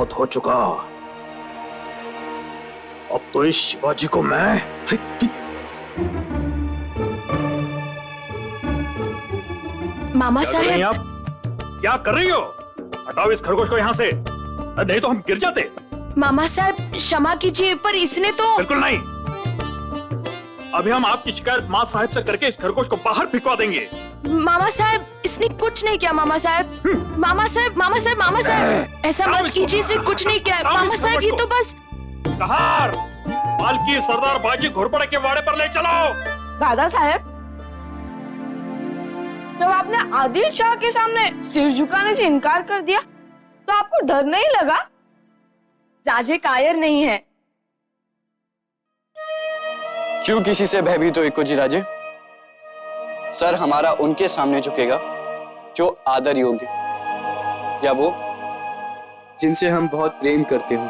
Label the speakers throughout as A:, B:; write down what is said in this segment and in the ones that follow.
A: बहुत हो चुका। अब तो इस शिवाजी को मैं
B: मामा साहब,
A: आप क्या कर रही हो? हटाओ इस खरगोश को यहाँ से, नहीं तो हम गिर जाते।
B: मामा साहब क्षमा कीजिए, पर इसने तो।
A: बिल्कुल नहीं। अभी हम आपकी शिकायत माँ साहब से करके इस खरगोश को बाहर फेंकवा देंगे।
B: मामा साहब इसने कुछ नहीं किया। मामा साहब, मामा साहब, मामा साहब, मामा साहब ऐसा मत कीजिए, इसने कुछ नहीं किया। मामा साहब ये तो बस।
A: कहार, पालकी सरदार बाजी घोरपड़े के वाड़े पर ले चलो।
C: दादा साहब, जब आपने आदिल शाह के सामने सिर झुकाने से इनकार कर दिया तो आपको डर नहीं लगा? राजे कायर नहीं है।
D: क्यों किसी से भयभीत हो इक्को जी राजे? सर हमारा उनके सामने झुकेगा जो आदर योग्य, या वो जिनसे हम बहुत प्रेम करते हो।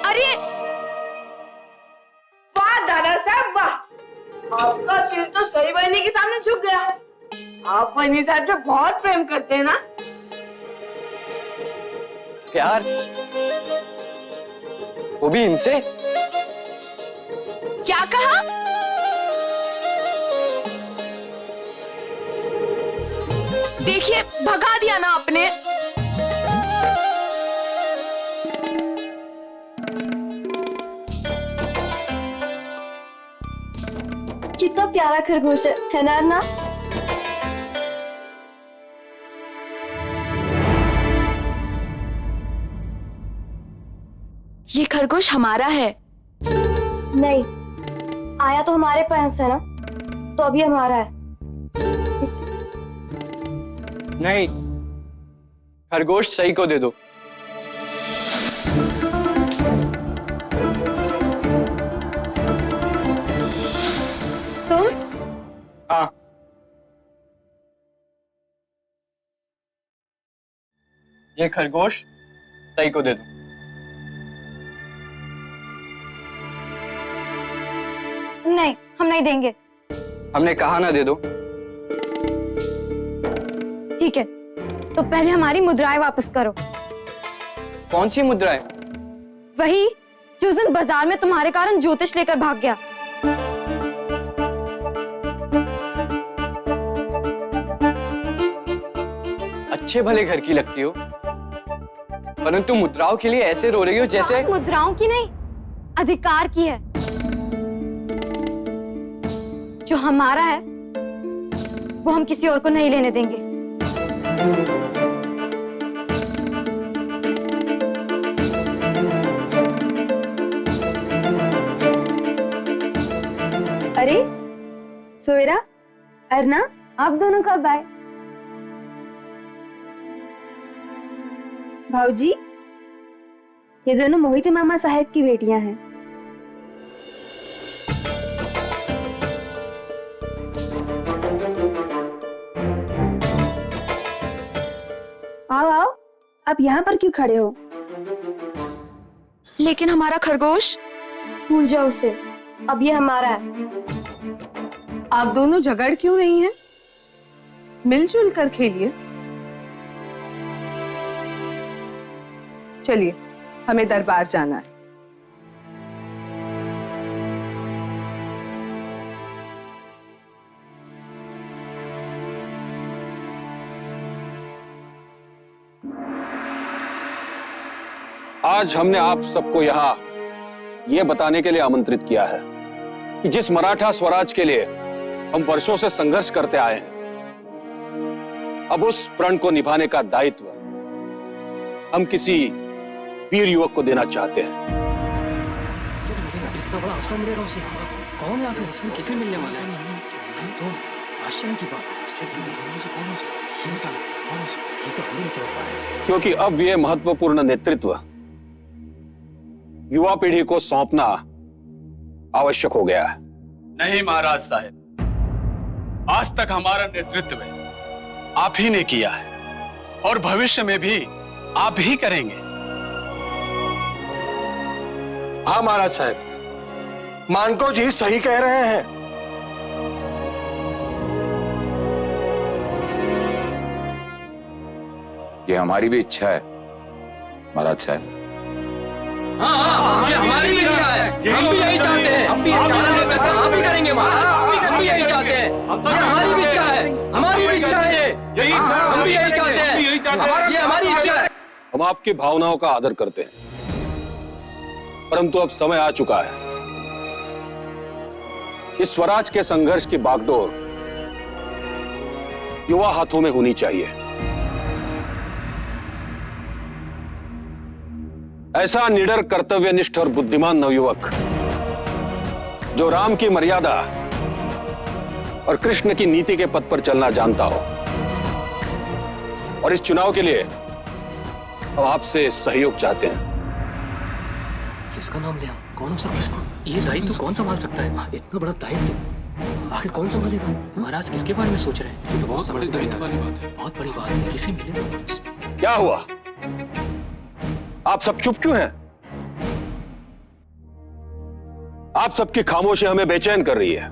B: अरे
C: वाह दादा साहब वाह, आपका सिर तो सही बहनी के सामने झुक गया। आप बहनी साहब से बहुत प्रेम करते हैं ना?
D: प्यार? वो भी इनसे?
B: क्या कहा? देखिए भगा दिया ना आपने।
E: कितना प्यारा खरगोश है ना अर्ना?
B: ये खरगोश हमारा है।
E: नहीं, आया तो हमारे पास है ना, तो अभी हमारा है।
D: नहीं, खरगोश सही को दे दो।
E: तुम?
D: हाँ, ये खरगोश सही को दे दो।
E: नहीं, हम नहीं देंगे।
D: हमने कहा ना दे दो।
E: ठीक है, तो पहले हमारी मुद्राएं वापस करो।
D: कौन सी मुद्राएं?
E: वही जो उस दिन बाजार में तुम्हारे कारण ज्योतिष लेकर भाग गया।
D: अच्छे भले घर की लगती हो, परंतु मुद्राओं के लिए ऐसे रो रही हो जैसे।
E: मुद्राओं की नहीं, अधिकार की है। जो हमारा है वो हम किसी और को नहीं लेने देंगे। अरे सोयरा, अर्ना, आप दोनों कब आए? भाऊजी, ये दोनों मोहित मामा साहब की बेटियां हैं। आओ आओ, आप यहाँ पर क्यों खड़े हो?
B: लेकिन हमारा खरगोश?
E: भूल जाओ उसे, अब ये हमारा है।
C: आप दोनों झगड़ क्यों नहीं हैं? मिलजुल कर खेलिए। चलिए, हमें दरबार जाना है।
F: आज हमने आप सबको यहाँ ये बताने के लिए आमंत्रित किया है कि जिस मराठा स्वराज के लिए हम वर्षों से संघर्ष करते आए हैं, अब उस प्रण को निभाने का दायित्व हम किसी वीर युवक को देना चाहते हैं।
G: इतना बड़ा अवसर मिलेगा उसे? कौन है आखिर? उसे किसे मिलने वाला है? ये तो आश्चर्य की बात है। ये तो हम भी नहीं समझ पा रहे।
F: क्योंकि अब यह महत्वपूर्ण नेतृत्व युवा पीढ़ी को सौंपना आवश्यक हो गया है।
H: नहीं महाराज साहब, आज तक हमारा नेतृत्व आप ही ने किया है और भविष्य में भी आप ही करेंगे।
I: हाँ महाराज साहब, मानको जी सही कह रहे हैं।
J: ये हमारी भी इच्छा है महाराज साहब।
G: ये हमारी भी इच्छा है, हम भी यही चाहते हैं, हमारा नेतृत्व हम भी करेंगे महाराज, हम भी यही चाहते हैं, ये हमारी भी इच्छा है, हमारी भी इच्छा है, ये हम भी यही चाहते हैं, ये हमारी इच्छा है।
F: हम आपकी भावनाओं का आदर करते हैं, परंतु अब समय आ चुका है। इस स्वराज के संघर्ष की बागडोर युवा हाथों में होनी चाहिए। ऐसा निडर, कर्तव्यनिष्ठ और बुद्धिमान नवयुवक जो राम की मर्यादा और कृष्ण की नीति के पथ पर चलना जानता हो। और इस चुनाव के लिए हम आपसे सहयोग चाहते हैं।
G: किसका नाम लिया? कौन हो सकता है इसको? ये दायित्व कौन संभाल सकता है? इतना बड़ा दायित्व आखिर कौन संभालेगा? महाराज किसके बारे में सोच रहे हैं? ये तो बहुत बड़ी दायित्व वाली बात है, बहुत बड़ी बात है। किसे मिले?
F: क्या हुआ? आप सब चुप क्यों हैं? आप सबकी खामोशी हमें बेचैन कर रही है।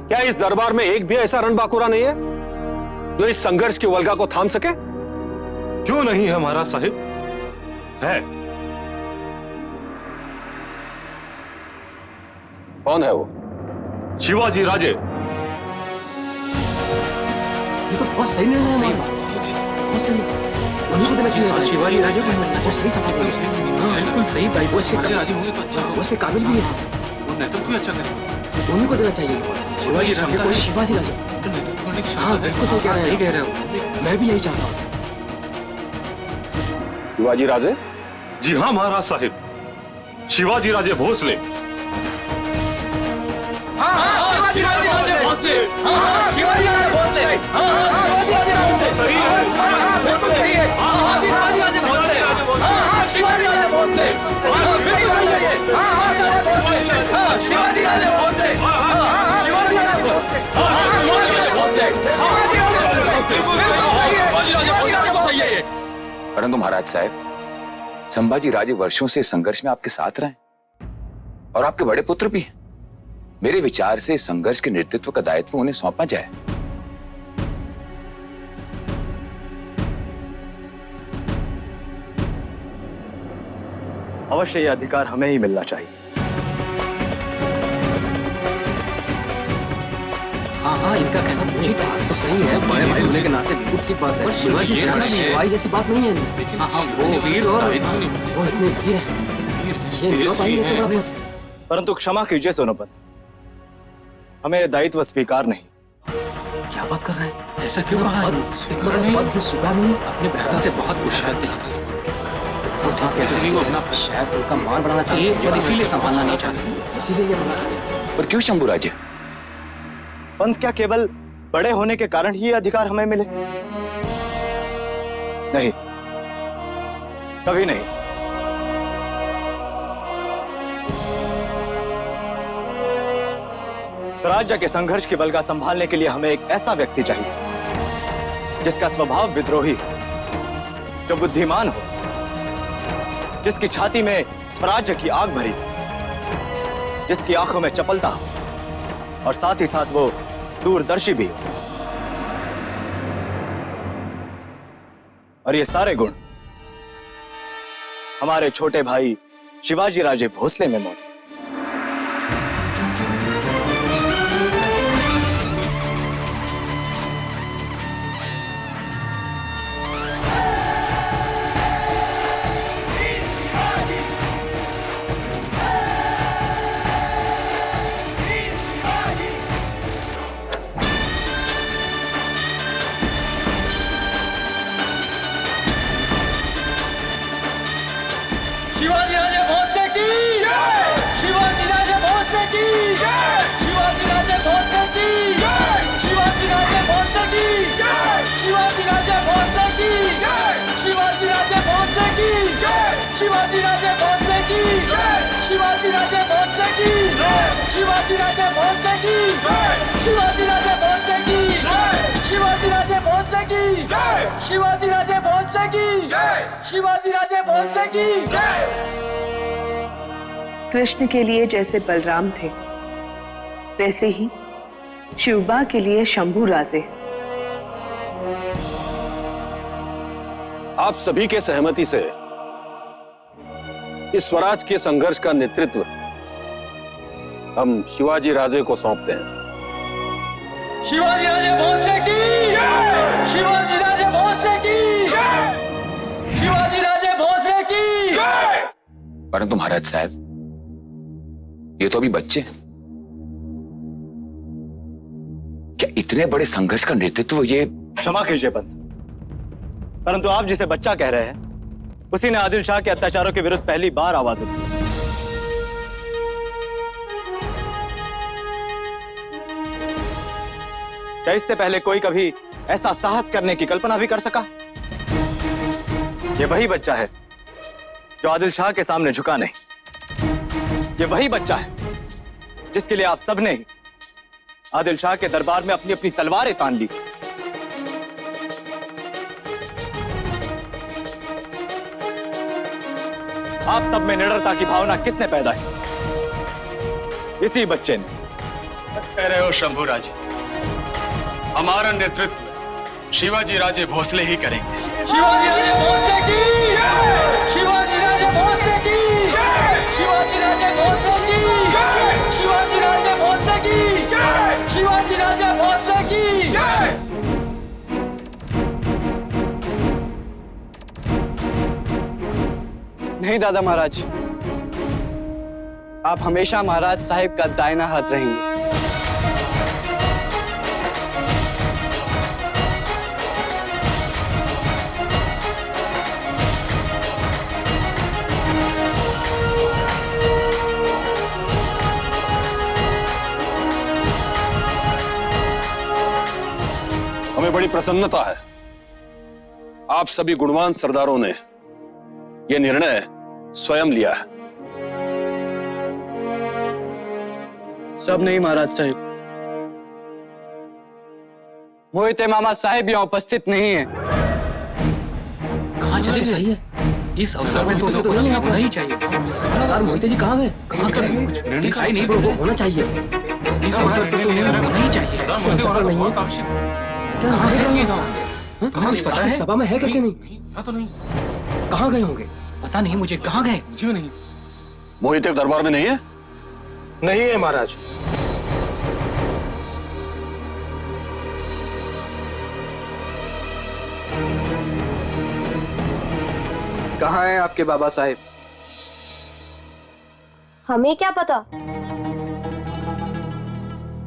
F: क्या इस दरबार में एक भी ऐसा रणबांकुरा नहीं है जो इस संघर्ष की वल्गा को थाम सके?
I: क्यों नहीं है महाराज साहिब? है।
F: कौन है वो?
I: शिवाजी राजे।
G: ये तो बहुत सही निर्णय है, बहुत सही। उन्हीं को देना चाहिए, शिवाजी राजे को मिलना चाहिए। सही समझ रहे हैं, बिल्कुल सही भाई। वो इसके राजी होंगे तो अच्छा, वो इसके काबिल भी है, वो नेतृत्व भी अच्छा करेंगे। उन्हीं को देना चाहिए शिवाजी राजे को। शिवाजी राजे, हाँ बिल्कुल सही कह रहे हैं, सही कह रहे हो। मैं भी यही चाहता हूँ।
F: शिवाजी राजे?
I: जी हाँ महाराज साहिब, शिवाजी राजे भोसले।
G: शिवाजी राजे भोसले, शिवाजी राजे भोसले, सही है, बिल्कुल सही है। शिवाजी राजे भोसले, शिवाजी राजे भोसले, बिल्कुल सही है। शिवाजी राजे भोसले, शिवाजी राजे भोसले, शिवाजी राजे भोसले, बिल्कुल सही है।
J: परंतु महाराज साहब, संभाजी राजे वर्षों से संघर्ष में आपके साथ रहे और आपके बड़े पुत्र भी हैं। मेरे विचार से संघर्ष के नेतृत्व का दायित्व उन्हें सौंपा जाए।
D: अवश्य यह अधिकार हमें ही मिलना चाहिए।
G: हाँ, इनका कहना उचित है, तो सही है, बड़े भाई होने के नाते बिल्कुल ठीक बात है। पर शिवाजी शिवाजी जैसी बात नहीं है। हाँ, वो वीर और वो इतने वीर हैं, ये नहीं पाएंगे वापस।
D: परंतु क्षमा कीजिए सोनोपंत, हमें दायित्व स्वीकार नहीं।
G: क्या बात कर रहे हैं? ऐसा क्यों कहा? पद से स्वीकार नहीं? अपने भ्राता से बहुत कुछ शायद शायद उनका मान बढ़ाना चाहिए, पद इसीलिए संभालना नहीं चाहते, इसीलिए ये बना।
J: पर क्यों शंभू राजे?
D: पंत, क्या केवल बड़े होने के कारण ही ये अधिकार हमें मिले? नहीं, कभी नहीं। स्वराज्य के संघर्ष की बलगा संभालने के लिए हमें एक ऐसा व्यक्ति चाहिए जिसका स्वभाव विद्रोही हो, जो बुद्धिमान हो, जिसकी छाती में स्वराज्य की आग भरी, जिसकी आंखों में चपलता हो और साथ ही साथ वो दूरदर्शी भी हो। और ये सारे गुण हमारे छोटे भाई शिवाजी राजे भोसले में मौजूद।
G: शिवाजी राजे भोसले की जय! शिवाजी राजे भोसले की जय! शिवाजी राजे भोसले की जय! शिवाजी राजे भोसले की जय! शिवाजी राजे भोसले की जय! शिवाजी राजे भोसले की जय! शिवाजी राजे भोसले की जय! शिवाजी राजे भोसले की जय! शिवाजी राजे भोसले की जय! शिवाजी राजे भोसले की जय! शिवाजी राजे भोसले की जय! शिवाजी राजे भोसले की जय! शिवाजी राजे भोसले की जय!
K: कृष्ण के लिए जैसे बलराम थे, वैसे ही शिवबा के लिए शंभू राजे।
F: आप सभी के सहमति से इस स्वराज के संघर्ष का नेतृत्व हम शिवाजी राजे को सौंपते हैं।
G: शिवाजी राजे भोसले की जय! शिवाजी राजे भोसले की जय! शिवाजी राजे भोसले की जय!
J: परंतु महाराज साहब, ये तो अभी बच्चे हैं। क्या इतने बड़े संघर्ष का नेतृत्व ये?
L: क्षमा कीजिए पंत, परंतु आप जिसे बच्चा कह रहे हैं उसी ने आदिल शाह के अत्याचारों के विरुद्ध पहली बार आवाज उठाई। क्या इससे पहले कोई कभी ऐसा साहस करने की कल्पना भी कर सका? ये वही बच्चा है जो आदिल शाह के सामने झुका नहीं। ये वही बच्चा है जिसके लिए आप सबने ही आदिल शाह के दरबार में अपनी अपनी तलवारें तान ली थी। आप सब में निडरता की भावना किसने पैदा की? इसी बच्चे ने।
H: कह रहे हो शंभू राजे, हमारा नेतृत्व शिवाजी राजे भोसले ही करेंगे।
G: शिवाजी राजे भोसले की जय! शिवाजी राजे भोसले की जय! शिवाजी राजे भोसले की जय! शिवाजी राजे भोसले की जय! शिवाजी राजे भोसले की जय!
D: नहीं दादा महाराज, आप हमेशा महाराज साहिब का दाहिना हाथ रहेंगे।
F: हमें बड़ी प्रसन्नता है आप सभी गुणवान सरदारों ने यह निर्णय स्वयं लिया है।
D: सब नहीं महाराज साहिब, मोहिते मामा साहिब यहाँ उपस्थित नहीं है।
G: कहाँ चले सही है? इस अवसर में तो यहाँ होना ही चाहिए। सरदार मोहिते जी कहाँ गए? कहाँ गए? दिखाई नहीं, वो होना चाहिए। इस अवसर पर तो होना ही चाहिए। इस अवसर पर नहीं है। क्या तुम्हें कुछ पता है? सभा में है कैसे नहीं? तो नहीं। कहाँ गए होंगे? पता नहीं मुझे, कहाँ गए? मुझे नहीं।
F: मोहिते दरबार में नहीं है?
I: नहीं है महाराज।
D: कहाँ हैं आपके बाबा साहिब?
E: हमें क्या पता?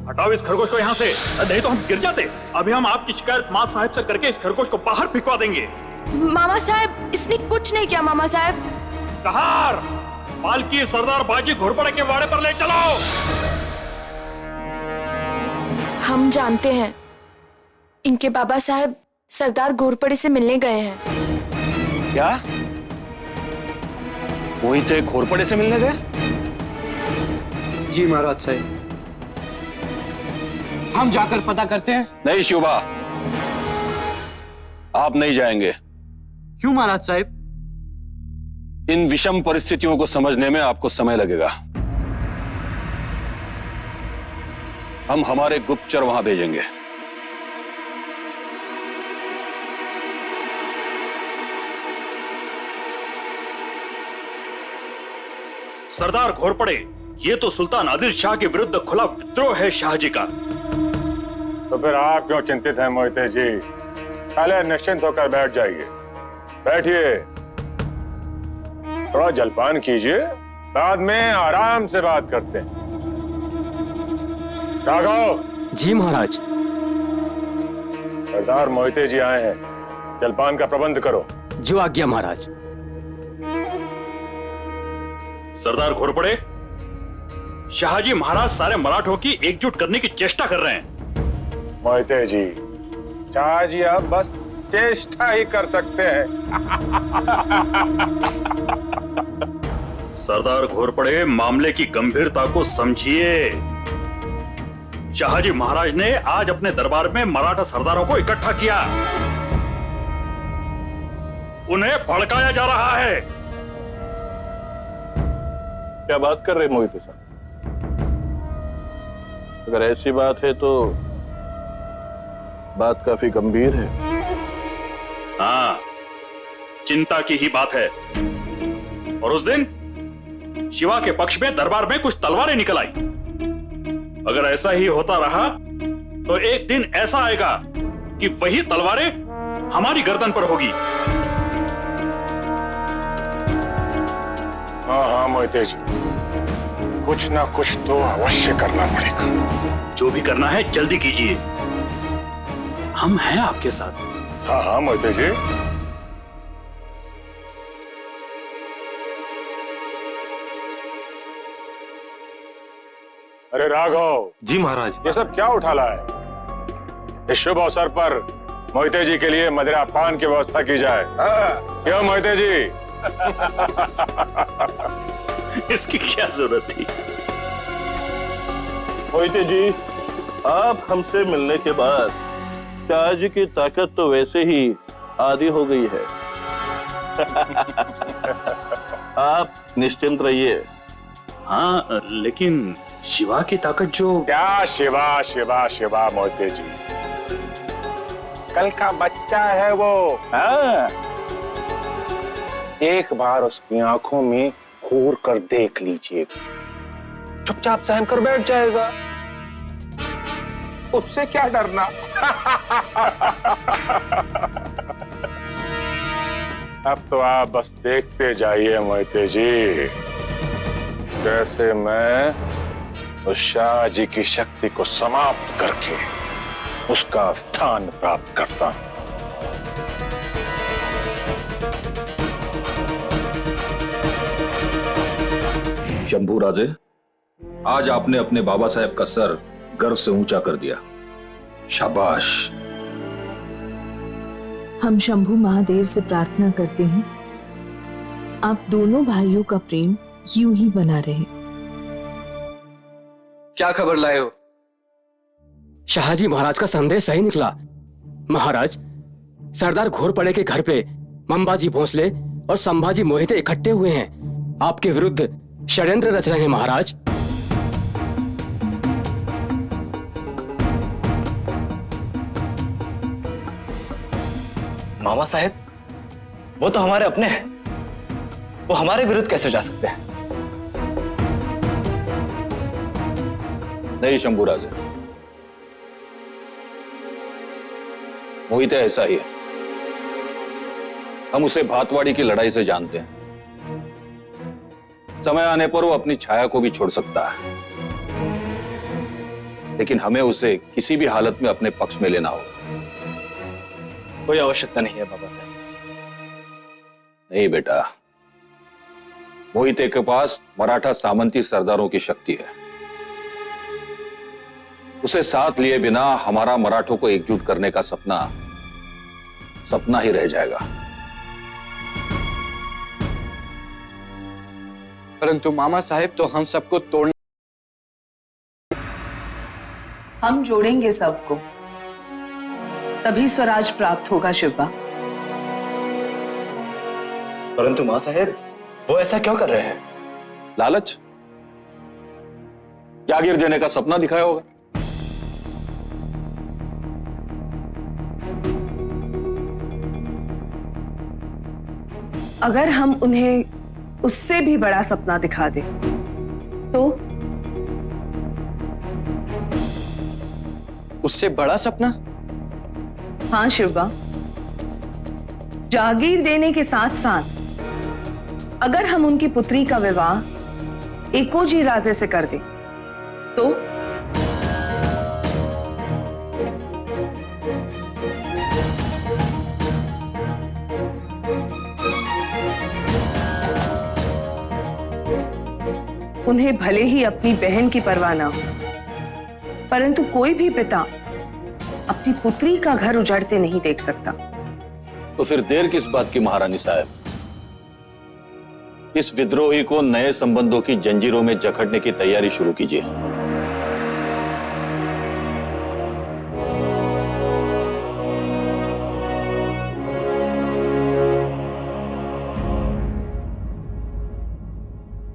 A: हटाओ इस खरगोश को यहाँ से, नहीं तो हम गिर जाते। अभी हम आपकी शिकायत माँ साहिब से करके इस खरगोश को बाहर फिकवा देंगे।
B: मामा साहब, इसने कुछ नहीं किया। मामा साहब,
A: कहार पालकी सरदार बाजी घोरपड़े के वाड़े पर ले चलो।
B: हम जानते हैं इनके बाबा साहब सरदार घोरपड़े से मिलने गए हैं।
F: क्या मोहिते घोरपड़े से मिलने गए?
D: जी महाराज साहिब। हम जाकर पता करते हैं।
F: नहीं शिवबा, आप नहीं जाएंगे।
D: क्यों महाराज साहिब?
F: इन विषम परिस्थितियों को समझने में आपको समय लगेगा। हम हमारे गुप्तचर वहां भेजेंगे।
A: सरदार घोरपड़े, ये तो सुल्तान आदिल शाह के विरुद्ध खुला विद्रोह है शाह जी का।
M: तो फिर आप क्यों चिंतित हैं मोहिते जी? पहले निश्चिंत होकर बैठ जाइए। बैठिए, थोड़ा जलपान कीजिए, बाद में आराम से बात करते हैं। राघव।
L: जी महाराज।
M: सरदार मोहिते जी आए हैं, जलपान का प्रबंध करो।
L: जो आज्ञा महाराज।
A: सरदार घोरपड़े, शाहजी महाराज सारे मराठों की एकजुट करने की चेष्टा कर रहे हैं।
M: मोहिते जी, शाह जी अब बस चेष्टा ही कर सकते हैं।
A: सरदार घोरपड़े, मामले की गंभीरता को समझिए। शाहजी महाराज ने आज अपने दरबार में मराठा सरदारों को इकट्ठा किया। उन्हें भड़काया जा रहा है।
M: क्या बात कर रहे मोहिते साहब? अगर ऐसी बात है तो बात काफी गंभीर है।
A: हाँ, चिंता की ही बात है। और उस दिन शिवा के पक्ष में दरबार में कुछ तलवारें निकल आई। अगर ऐसा ही होता रहा तो एक दिन ऐसा आएगा कि वही तलवारें हमारी गर्दन पर होगी।
M: हाँ हाँ मोहिते जी, कुछ ना कुछ तो अवश्य करना पड़ेगा।
A: जो भी करना है जल्दी कीजिए, हम हैं आपके साथ।
M: हाँ हाँ मोहिते जी। अरे राघव
I: जी महाराज।
M: ये सब क्या उठा ला है? इस शुभ अवसर पर मोहिते जी के लिए मदिरा पान की व्यवस्था की जाए। क्यों मोहिते जी?
A: इसकी क्या जरूरत थी?
N: मोहिते जी, आप हमसे मिलने के बाद शाह जी की ताकत तो वैसे ही आधी हो गई है। आप निश्चिंत रहिए।
A: हाँ, लेकिन शिवा की ताकत जो...
M: क्या शिवा शिवा शिवा मोहिते जी? कल का बच्चा है वो। हाँ। एक बार उसकी आंखों में घूर कर देख लीजिए, चुपचाप सहम कर बैठ जाएगा। उससे क्या डरना? अब तो आप बस देखते जाइए मोहिते जी, कैसे मैं उस शाह जी की शक्ति को समाप्त करके उसका स्थान प्राप्त करता हूं।
O: शंभू राजे, आज आपने अपने बाबा साहब का सर गर्व से ऊंचा कर दिया। शाबाश।
K: हम शंभू महादेव से प्रार्थना करते हैं आप दोनों भाइयों का प्रेम यूं ही बना रहे।
D: क्या खबर लाए हो?
P: शाहजी महाराज का संदेश सही निकला। महाराज, सरदार घोरपड़े के घर पे मंबाजी भोंसले और संभाजी मोहिते इकट्ठे हुए हैं। आपके विरुद्ध षड्यंत्र रच रहे हैं महाराज।
L: मामा साहब, वो तो हमारे अपने हैं, वो हमारे विरुद्ध कैसे जा सकते हैं?
O: नहीं शंभू राजे, मोहिते ऐसा ही है। हम उसे भातवाड़ी की लड़ाई से जानते हैं। समय आने पर वो अपनी छाया को भी छोड़ सकता है, लेकिन हमें उसे किसी भी हालत में अपने पक्ष में लेना होगा।
L: कोई आवश्यकता नहीं है बाबा साहब।
O: नहीं बेटा, मोहिते के पास मराठा सामंती सरदारों की शक्ति है। उसे साथ लिए बिना हमारा मराठों को एकजुट करने का सपना सपना ही रह जाएगा।
D: परंतु मामा साहेब, तो हम सबको तोड़ने...
K: हम जोड़ेंगे सबको, तभी स्वराज प्राप्त होगा शिवा।
L: परंतु मां साहेब, वो ऐसा क्यों कर रहे हैं?
O: लालच, जागीर देने का सपना दिखाया होगा।
K: अगर हम उन्हें उससे भी बड़ा सपना दिखा दें तो?
D: उससे बड़ा सपना?
K: हाँ शिवा, जागीर देने के साथ साथ अगर हम उनकी पुत्री का विवाह एकोजी राजे से कर दें तो? उन्हें भले ही अपनी बहन की परवाह ना हो, परंतु कोई भी पिता अपनी पुत्री का घर उजाड़ते नहीं देख सकता।
O: तो फिर देर किस बात की महारानी साहब? इस विद्रोही को नए संबंधों की जंजीरों में जकड़ने की तैयारी शुरू कीजिए।